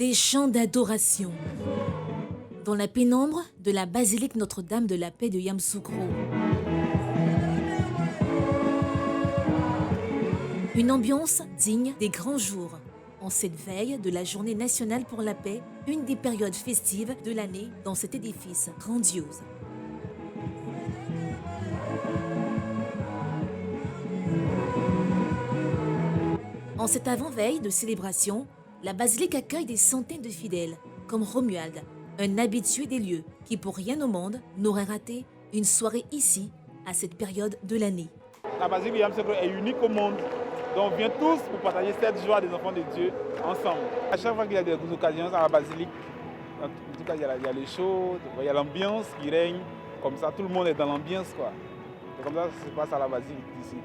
Des chants d'adoration. Dans la pénombre de la basilique Notre-Dame de la Paix de Yamoussoukro. Une ambiance digne des grands jours. En cette veille de la Journée nationale pour la paix, une des périodes festives de l'année dans cet édifice grandiose. En cette avant-veille de célébration, la basilique accueille des centaines de fidèles, comme Romuald, un habitué des lieux qui pour rien au monde n'aurait raté une soirée ici à cette période de l'année. La basilique de Yamoussoukro est unique au monde, donc on vient tous pour partager cette joie des enfants de Dieu ensemble. À chaque fois qu'il y a des occasions à la basilique, en tout cas il y a les shows, il y a l'ambiance qui règne, comme ça tout le monde est dans l'ambiance quoi. C'est comme ça que ça se passe à la basilique ici.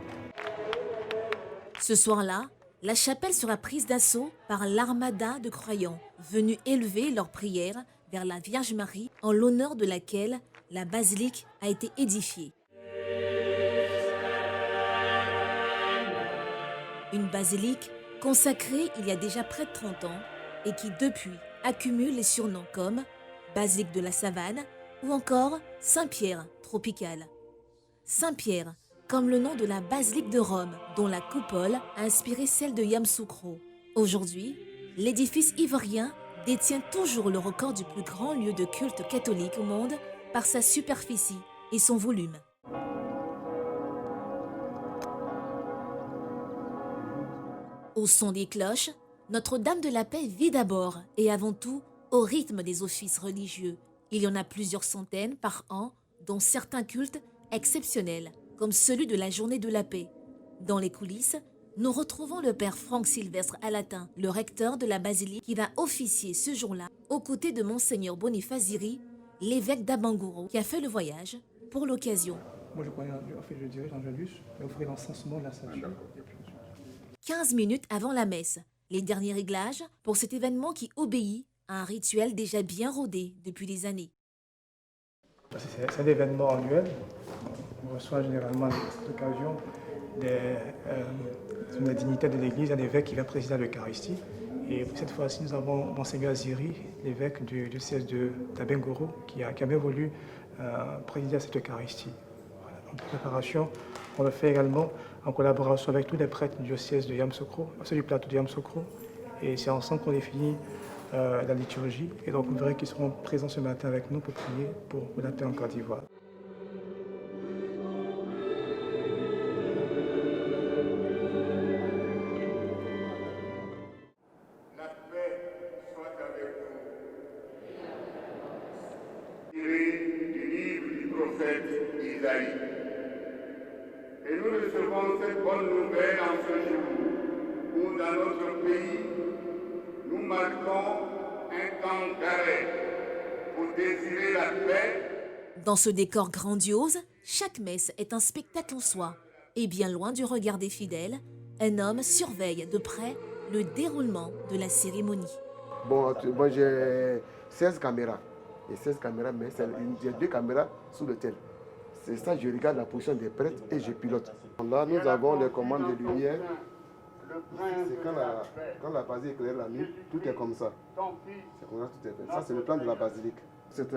Ce soir-là, la chapelle sera prise d'assaut par l'armada de croyants venus élever leurs prières vers la Vierge Marie en l'honneur de laquelle la basilique a été édifiée. Une basilique consacrée il y a déjà près de 30 ans et qui depuis accumule les surnoms comme Basilique de la Savane ou encore Saint-Pierre tropical. Saint-Pierre, comme le nom de la basilique de Rome, dont la coupole a inspiré celle de Yamoussoukro. Aujourd'hui, l'édifice ivoirien détient toujours le record du plus grand lieu de culte catholique au monde par sa superficie et son volume. Au son des cloches, Notre-Dame de la Paix vit d'abord et avant tout au rythme des offices religieux. Il y en a plusieurs centaines par an, dont certains cultes exceptionnels, comme celui de la Journée de la Paix. Dans les coulisses, nous retrouvons le père Franck Sylvestre Alatin, le recteur de la basilique qui va officier ce jour-là aux côtés de Monseigneur Boniface Ziri, l'évêque d'Abangouro, qui a fait le voyage pour l'occasion. Moi je dirige Angelus, et offrir l'encensement de la statue. 15 minutes avant la messe, les derniers réglages pour cet événement qui obéit à un rituel déjà bien rodé depuis des années. C'est un événement annuel. On reçoit généralement à cette occasion des dignitaires de l'Église, un évêque qui vient présider l'Eucharistie. Et cette fois-ci, nous avons Monseigneur Ziri, l'évêque du diocèse d'Abangouro, qui a bien voulu présider à cette Eucharistie. Voilà. Donc, la préparation, on le fait également en collaboration avec tous les prêtres du diocèse de Yamoussoukro, ceux du plateau de Yamoussoukro. Et c'est ensemble qu'on définit la liturgie. Et donc, vous verrez qu'ils seront présents ce matin avec nous pour prier pour la paix en Côte d'Ivoire. La paix soit avec vous. Tiré du livre du prophète Isaïe. Et nous recevons cette bonne nouvelle en ce jour où dans notre pays, nous marquons un temps d'arrêt pour désirer la paix. Dans ce décor grandiose, chaque messe est un spectacle en soi. Et bien loin du regard des fidèles, un homme surveille de près le déroulement de la cérémonie. Bon, moi j'ai 16 caméras. Et 16 caméras, mais j'ai 2 caméras sous le tel. C'est ça, je regarde la position des prêtres et je pilote. Là, nous avons les commandes de lumière. C'est quand la basilique éclaire la nuit, tout est comme ça. C'est comme ça, tout est fait. Ça, c'est le plan de la basilique.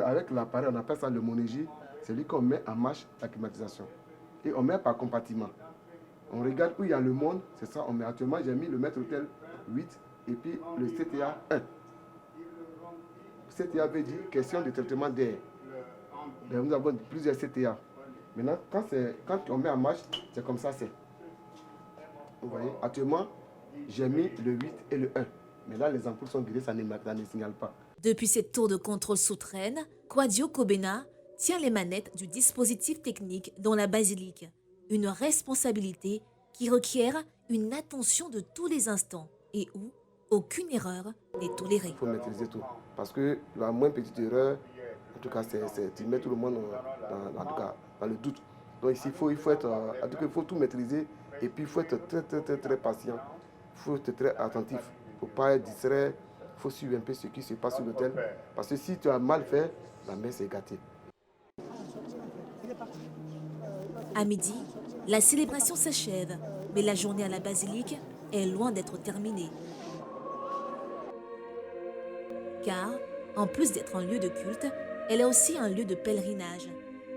Avec l'appareil, on appelle ça le monégie. C'est lui qu'on met en marche la climatisation. Et on met par compartiment. On regarde où il y a le monde, c'est ça, on met actuellement, j'ai mis le maître-autel 8 et puis le CTA 1. CTA veut dire question de traitement d'air. Nous avons plusieurs CTA. Maintenant, quand on met en marche, c'est comme ça, c'est. Vous voyez, actuellement, j'ai mis le 8 et le 1. Mais là, les ampoules sont grillées, ça ne signale pas. Depuis cette tour de contrôle souterraine, Kwadio Kobena tient les manettes du dispositif technique dans la basilique. Une responsabilité qui requiert une attention de tous les instants et où aucune erreur n'est tolérée. Il faut maîtriser tout. Parce que la moindre petite erreur, en tout cas, tu mets tout le monde dans le doute. Donc ici, il faut tout maîtriser et puis il faut être très patient. Il faut être très attentif. Il ne faut pas être distrait. Il faut suivre un peu ce qui se passe sur l'autel. Parce que si tu as mal fait, la messe est gâtée. À midi, la célébration s'achève, mais la journée à la basilique est loin d'être terminée. car, en plus d'être un lieu de culte, elle est aussi un lieu de pèlerinage.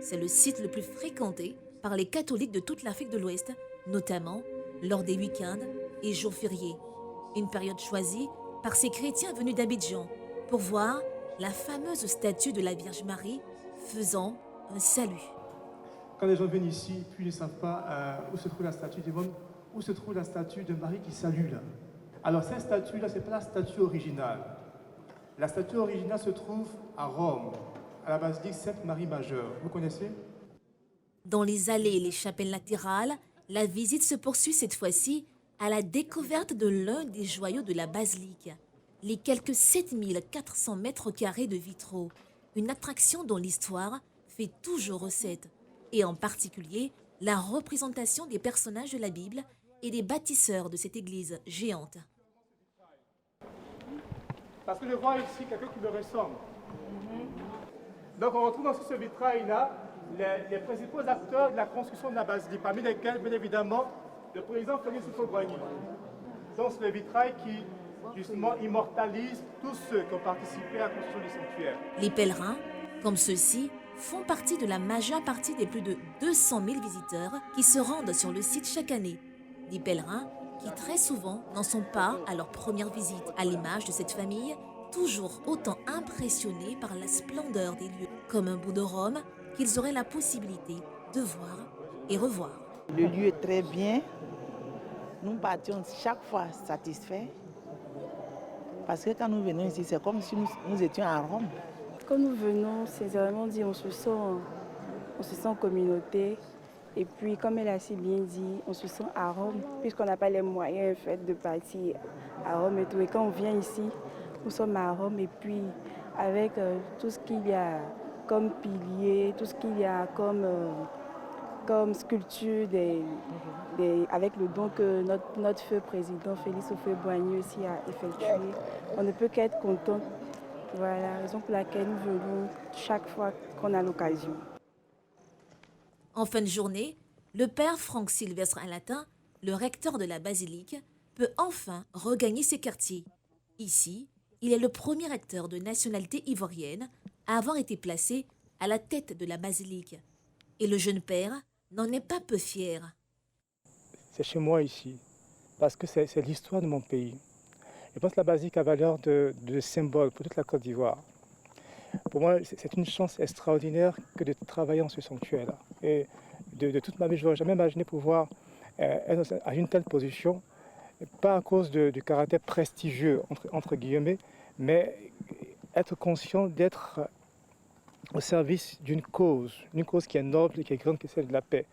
C'est le site le plus fréquenté par les catholiques de toute l'Afrique de l'Ouest, notamment lors des week-ends et jours fériés. Une période choisie par ces chrétiens venus d'Abidjan pour voir la fameuse statue de la Vierge Marie faisant un salut. Quand les gens viennent ici, puis ils ne savent pas où se trouve la statue, ils demandent où se trouve la statue de Marie qui salue là. Alors cette statue-là, ce n'est pas la statue originale. La statue originale se trouve à Rome, à la basilique Sainte-Marie-Majeure. Vous connaissez? Dans les allées et les chapelles latérales, la visite se poursuit cette fois-ci à la découverte de l'un des joyaux de la basilique. Les quelques 7400 mètres carrés de vitraux, une attraction dont l'histoire fait toujours recette, et en particulier la représentation des personnages de la Bible et des bâtisseurs de cette église géante. Parce que je vois ici quelqu'un qui me ressemble. Donc on retrouve dans ce vitrail-là les principaux acteurs de la construction de la basilique, parmi lesquels, bien évidemment, le président Félix Houphouët-Boigny. Donc c'est le vitrail qui, justement, immortalise tous ceux qui ont participé à la construction du sanctuaire. Les pèlerins, comme ceux-ci, font partie de la majeure partie des plus de 200 000 visiteurs qui se rendent sur le site chaque année. Des pèlerins qui très souvent n'en sont pas à leur première visite, à l'image de cette famille, toujours autant impressionnée par la splendeur des lieux, comme un bout de Rome qu'ils auraient la possibilité de voir et revoir. Le lieu est très bien. Nous partions chaque fois satisfaits. Parce que quand nous venons ici, c'est comme si nous étions à Rome. Quand nous venons, c'est vraiment dit, on se sent en communauté. Et puis, comme elle a si bien dit, on se sent à Rome, puisqu'on n'a pas les moyens en fait, de partir à Rome et tout. Et quand on vient ici, nous sommes à Rome. Et puis, avec tout ce qu'il y a comme piliers, tout ce qu'il y a comme sculpture, avec le don que notre feu président Félix Houphouët-Boigny aussi a effectué, on ne peut qu'être content. Voilà la raison pour laquelle nous venons chaque fois qu'on a l'occasion. En fin de journée, le père Franck Sylvestre Alatin, le recteur de la basilique, peut enfin regagner ses quartiers. Ici, il est le premier recteur de nationalité ivoirienne à avoir été placé à la tête de la basilique. Et le jeune père n'en est pas peu fier. C'est chez moi ici, parce que c'est l'histoire de mon pays. Je pense que la basilique a valeur de symbole pour toute la Côte d'Ivoire. Pour moi, c'est une chance extraordinaire que de travailler en ce sanctuaire-là. Et de toute ma vie, je n'aurais jamais imaginé pouvoir être à une telle position, pas à cause du caractère prestigieux, entre guillemets, mais être conscient d'être au service d'une cause qui est noble et qui est grande, que celle de la paix.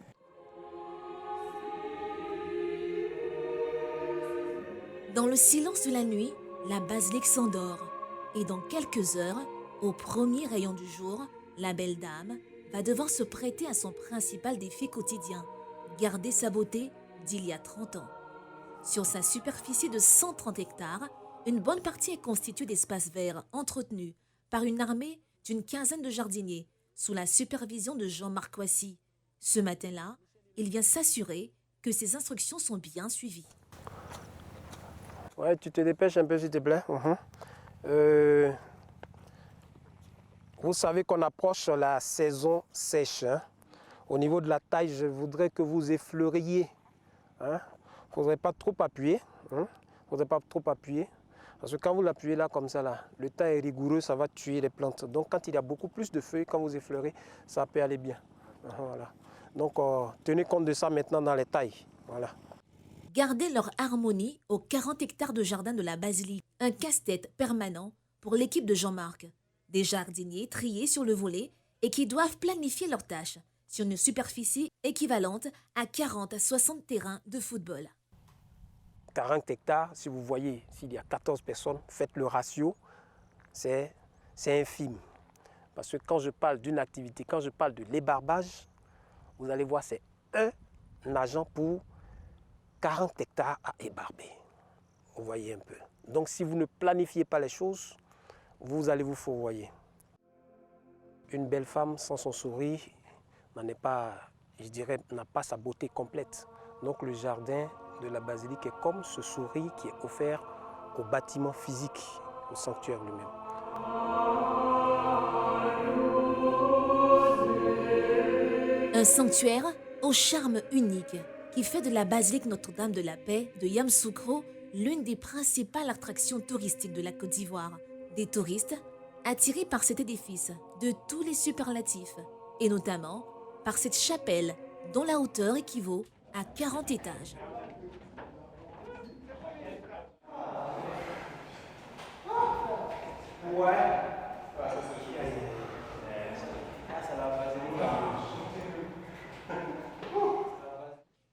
Dans le silence de la nuit, la basilique s'endort. Et dans quelques heures, au premier rayon du jour, la belle dame va devoir se prêter à son principal défi quotidien, garder sa beauté d'il y a 30 ans. Sur sa superficie de 130 hectares, une bonne partie est constituée d'espaces verts entretenus par une armée d'une quinzaine de jardiniers, sous la supervision de Jean-Marc Ouassi. Ce matin-là, il vient s'assurer que ses instructions sont bien suivies. Ouais, tu te dépêches un peu s'il te plaît. Vous savez qu'on approche la saison sèche. Hein? Au niveau de la taille, je voudrais que vous effleuriez. Il ne faudrait pas trop appuyer. Faudrait pas trop appuyer. Parce que quand vous l'appuyez là, comme ça, là, le temps est rigoureux, ça va tuer les plantes. Donc quand il y a beaucoup plus de feuilles, quand vous effleurez, ça peut aller bien. Voilà. Donc tenez compte de ça maintenant dans les tailles. Voilà. Garder leur harmonie aux 40 hectares de jardin de la basilique, un casse-tête permanent pour l'équipe de Jean-Marc. Des jardiniers triés sur le volet et qui doivent planifier leurs tâches sur une superficie équivalente à 40 à 60 terrains de football. 40 hectares, si vous voyez, s'il y a 14 personnes, faites le ratio, c'est infime. Parce que quand je parle d'une activité, quand je parle de l'ébarbage, vous allez voir, c'est un agent pour 40 hectares à ébarber. Vous voyez un peu. Donc si vous ne planifiez pas les choses, vous allez vous fourvoyer. Une belle femme sans son sourire n'a pas sa beauté complète. Donc le jardin de la basilique est comme ce sourire qui est offert au bâtiment physique, au sanctuaire lui-même. Un sanctuaire au charme unique qui fait de la basilique Notre-Dame de la Paix de Yamoussoukro l'une des principales attractions touristiques de la Côte d'Ivoire. Des touristes attirés par cet édifice de tous les superlatifs et notamment par cette chapelle dont la hauteur équivaut à 40 étages.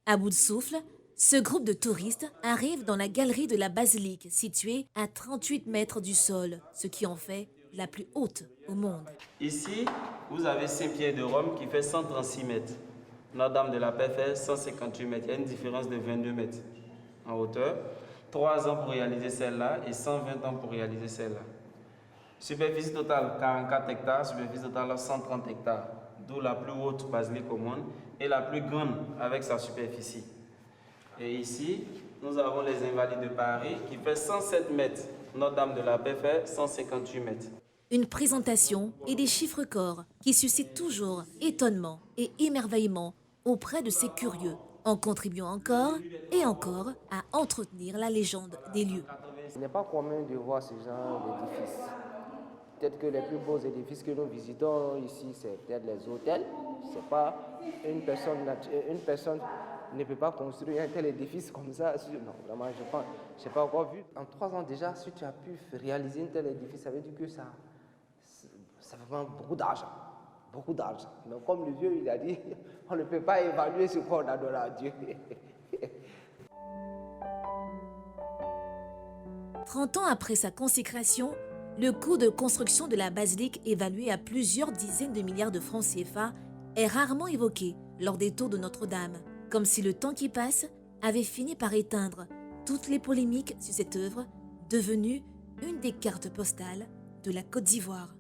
À bout de souffle, ce groupe de touristes arrive dans la galerie de la basilique située à 38 mètres du sol, ce qui en fait la plus haute au monde. Ici, vous avez Saint-Pierre de Rome qui fait 136 mètres. Notre-Dame de la Paix fait 158 mètres. Il y a une différence de 22 mètres en hauteur. 3 ans pour réaliser celle-là et 120 ans pour réaliser celle-là. Superficie totale 44 hectares, superficie totale 130 hectares. D'où la plus haute basilique au monde et la plus grande avec sa superficie. Et ici, nous avons les Invalides de Paris qui fait 107 mètres. Notre-Dame de la Paix fait 158 mètres. Une présentation et des chiffres corps qui suscitent toujours étonnement et émerveillement auprès de ces curieux, en contribuant encore et encore à entretenir la légende des lieux. Ce n'est pas commun de voir ce genre d'édifices. Peut-être que les plus beaux édifices que nous visitons ici, c'est peut-être les hôtels. C'est pas une personne ne peut pas construire un tel édifice comme ça. Non, vraiment, je n'ai pas encore vu. En 3 ans déjà, si tu as pu réaliser un tel édifice, ça veut dire que ça vraiment beaucoup d'argent. Beaucoup d'argent. Mais comme le vieux, il a dit, on ne peut pas évaluer ce qu'on a donné à Dieu. 30 ans après sa consécration, le coût de construction de la basilique, évalué à plusieurs dizaines de milliards de francs CFA, est rarement évoqué lors des tours de Notre-Dame, comme si le temps qui passe avait fini par éteindre toutes les polémiques sur cette œuvre, devenue une des cartes postales de la Côte d'Ivoire.